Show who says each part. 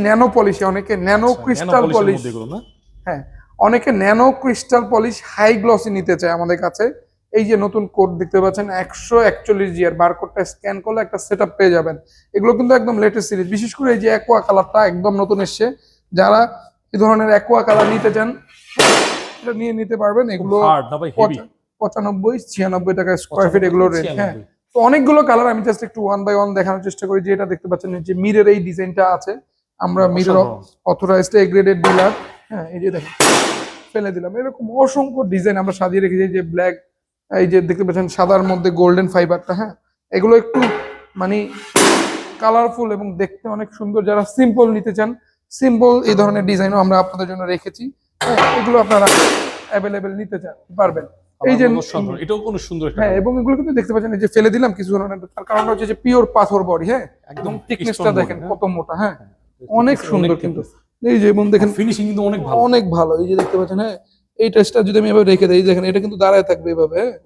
Speaker 1: Nano পলিশে, অনেকে nano crystal polish, হ্যাঁ অনেকে nano crystal polish high glossy নিতে চায় আমাদের কাছে। এই যে নতুন কোড দেখতে পাচ্ছেন 141G এর বারকোডটা স্ক্যান করলে একটা সেটআপ পেয়ে যাবেন। এগুলো কিন্তু একদম লেটেস্ট সিরিজ, বিশেষ করে এই যে অ্যাকোয়া কালারটা একদম নতুন এসছে। যারা এই ধরনের অ্যাকোয়া কালার নিতে চান এটা নিয়ে নিতে পারবেন। এগুলো 95-96 টাকা স্কোয়ার ফিট এগুলো রেট। হ্যাঁ, তো অনেকগুলো কালার, আমি জাস্ট একটু ওয়ান বাই ওয়ান দেখানোর চেষ্টা করি। যে এটা দেখতে পাচ্ছেন যে মিরের এই ডিজাইনটা আছে, আমরা মিরের অথরাইজড এ গ্রেডেড ডিলার। হ্যাঁ, এই যে দেখেন ফেলে দিলাম, এরকম অসংখ্য ডিজাইন আমরা সাজিয়ে রেখেছি। যে ব্ল্যাক, এই যে দেখতে পাচ্ছেন সাদার মধ্যে গোল্ডেন ফাইবারটা। হ্যাঁ, এগুলো একটু মানে কালারফুল এবং দেখতে অনেক সুন্দর। যারা সিম্পল নিতে চান, সিম্পল এই ধরনের ডিজাইনও আমরা আপনাদের জন্য রেখেছি। হ্যাঁ, এগুলো আপনারা অ্যাভেলেবেল নিতে চান পারবেন। এই যে
Speaker 2: এটাও কোন সুন্দর,
Speaker 1: হ্যাঁ, এবং এগুলো কিন্তু দেখতে পাচ্ছেন এই যে ফেলে দিলাম কিছু ধরনের, তার কারণ হচ্ছে যে পিওর পাথর বডি। হ্যাঁ, একদম থিকনেসটা দেখেন কত মোটা। হ্যাঁ, অনেক সুন্দর কিন্তু। এই যে এবং দেখেন
Speaker 2: ফিনিশিং কিন্তু অনেক ভালো,
Speaker 1: অনেক ভালো। এই যে দেখতে পাচ্ছেন, হ্যাঁ এই টেস্টটা যদি আমি এভাবে রেখে দিই, দেখেন এটা কিন্তু দাঁড়ায় থাকবে এভাবে।